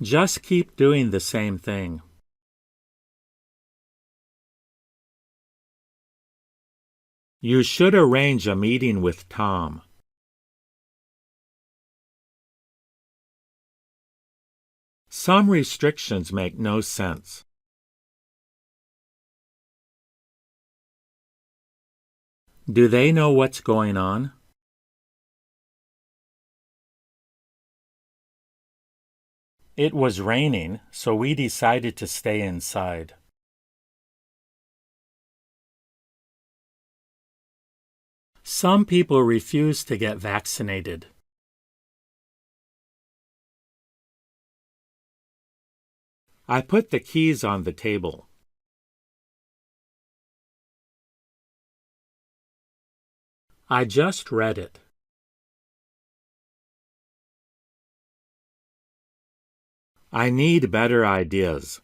Just keep doing the same thing. You should arrange a meeting with Tom. Some restrictions make no sense. Do they know what's going on? It was raining, so we decided to stay inside. Some people refuse to get vaccinated. I put the keys on the table. I just read it. I need better ideas.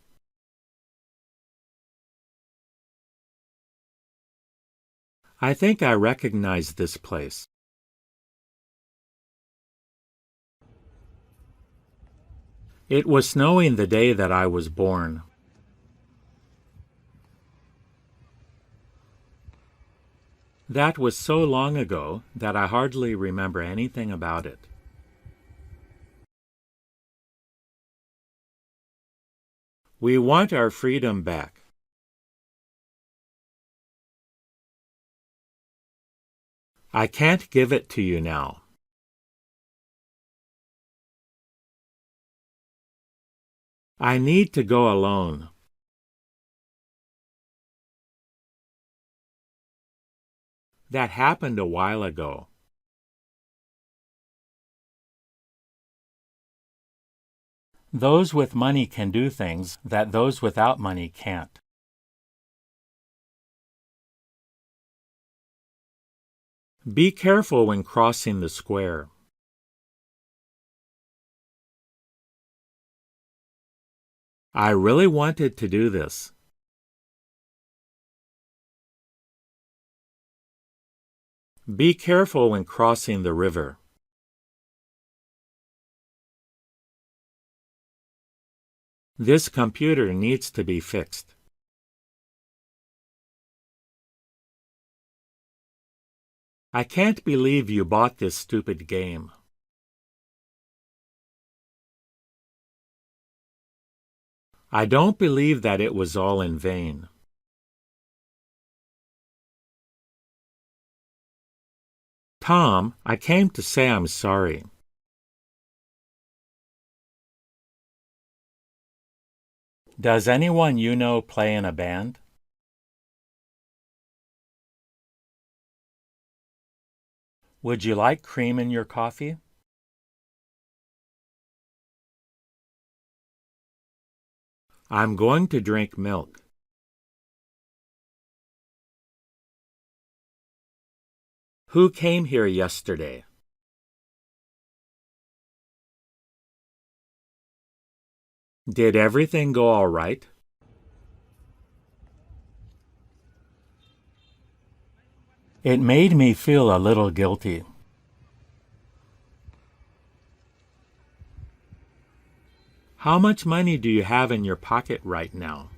I think I recognize this place. It was snowing the day that I was born. That was so long ago that I hardly remember anything about it. We want our freedom back. I can't give it to you now. I need to go alone. That happened a while ago. Those with money can do things that those without money can't. Be careful when crossing the square. I really wanted to do this. Be careful when crossing the river. This computer needs to be fixed. I can't believe you bought this stupid game. I don't believe that it was all in vain. Tom, I came to say I'm sorry. Does anyone you know play in a band? Would you like cream in your coffee? I'm going to drink milk. Who came here yesterday? Did everything go all right? It made me feel a little guilty. How much money do you have in your pocket right now?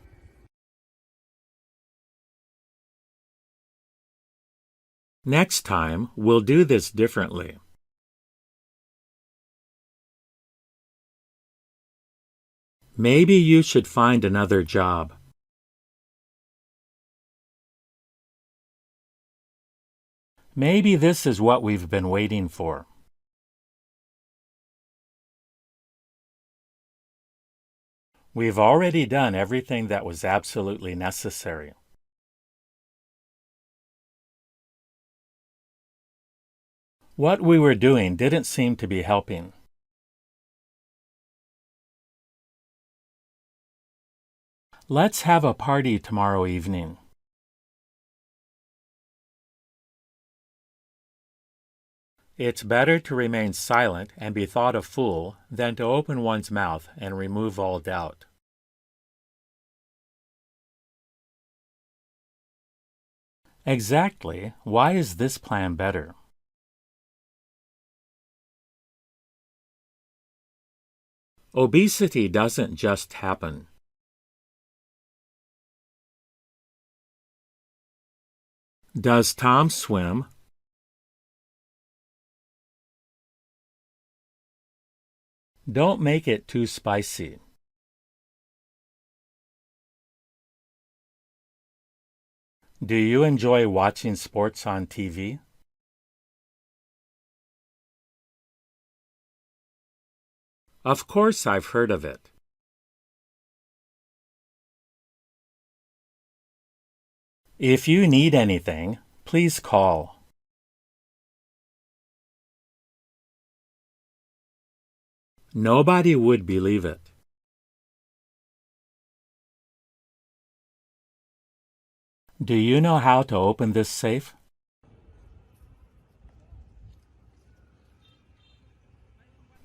Next time, we'll do this differently. Maybe you should find another job. Maybe this is what we've been waiting for. We've already done everything that was absolutely necessary. What we were doing didn't seem to be helping. Let's have a party tomorrow evening. It's better to remain silent and be thought a fool than to open one's mouth and remove all doubt. Exactly. Why is this plan better? Obesity doesn't just happen. Does Tom swim? Don't make it too spicy. Do you enjoy watching sports on TV? Of course I've heard of it. If you need anything, please call. Nobody would believe it. Do you know how to open this safe?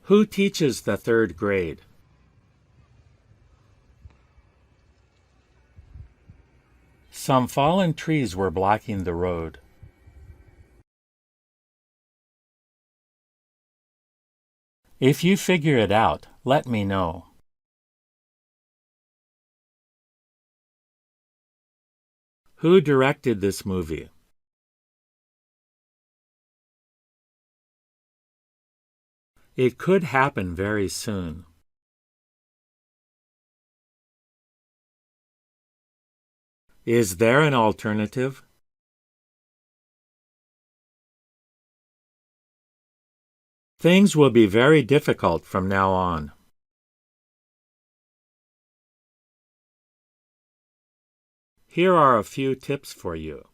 Who teaches the third grade? Some fallen trees were blocking the road. If you figure it out, let me know. Who directed this movie? It could happen very soon. Is there an alternative? Things will be very difficult from now on. Here are a few tips for you.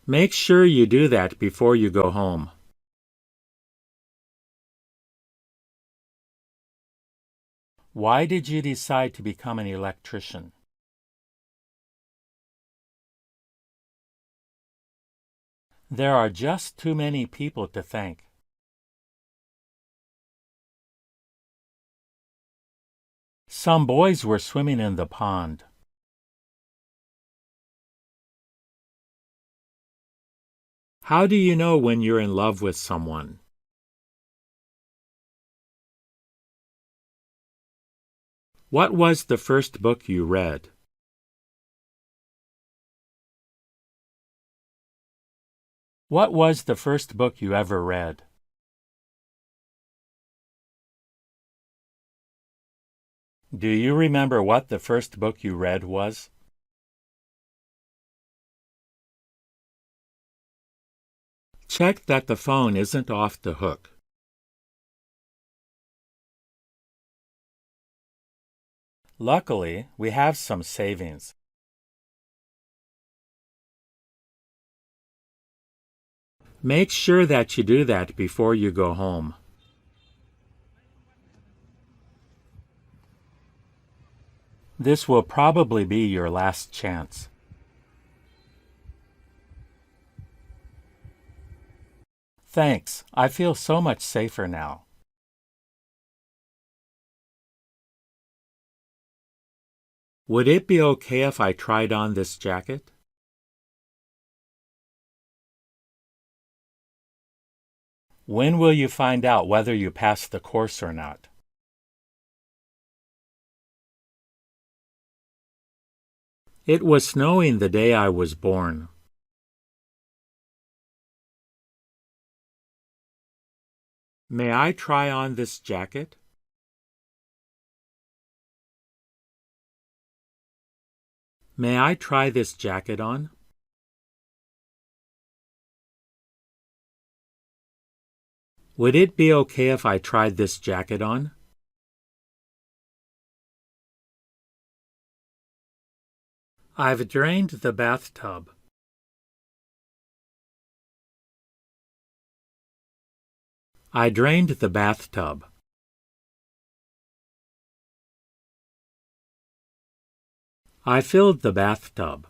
Make sure you do that before you go home. Why did you decide to become an electrician? There are just too many people to thank. Some boys were swimming in the pond. How do you know when you're in love with someone? What was the first book you read? What was the first book you ever read? Do you remember what the first book you read was? Check that the phone isn't off the hook. Luckily, we have some savings. Make sure that you do that before you go home. This will probably be your last chance. Thanks. I feel so much safer now. Would it be okay if I tried on this jacket? When will you find out whether you passed the course or not? It was snowing the day I was born. May I try on this jacket? May I try this jacket on? Would it be okay if I tried this jacket on? I've drained the bathtub. I drained the bathtub. I filled the bathtub.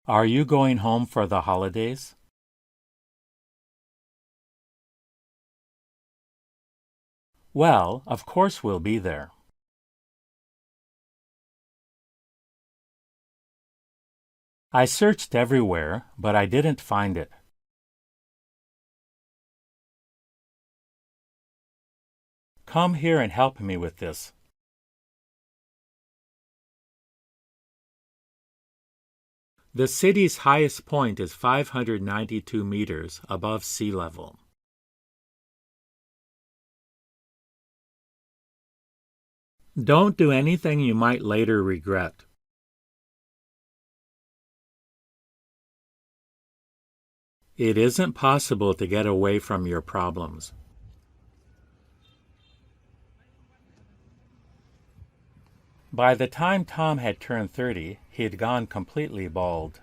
Are you going home for the holidays? Well, of course we'll be there. I searched everywhere, but I didn't find it. Come here and help me with this. The city's highest point is 592 meters above sea level. Don't do anything you might later regret. It isn't possible to get away from your problems. By the time Tom had turned 30, he had gone completely bald.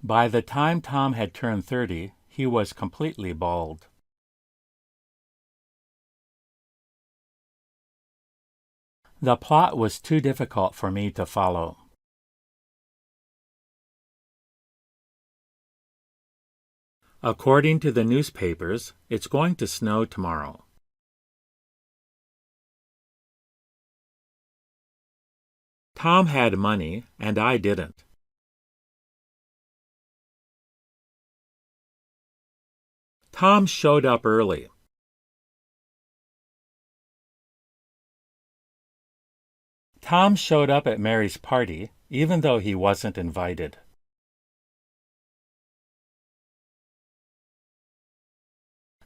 By the time Tom had turned 30, he was completely bald. The plot was too difficult for me to follow. According to the newspapers, it's going to snow tomorrow. Tom had money, and I didn't. Tom showed up early. Tom showed up at Mary's party, even though he wasn't invited.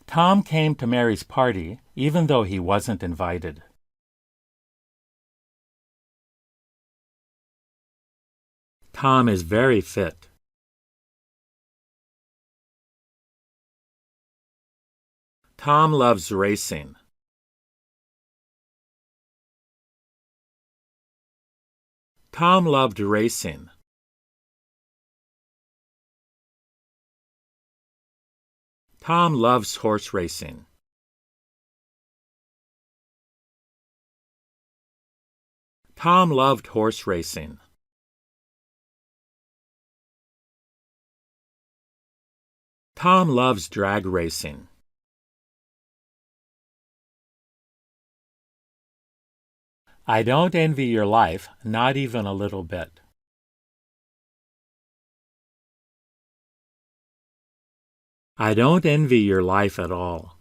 Tom came to Mary's party, even though he wasn't invited. Tom is very fit. Tom loves racing. Tom loved racing. Tom loves horse racing. Tom loved horse racing. Tom loves drag racing. I don't envy your life, not even a little bit. I don't envy your life at all.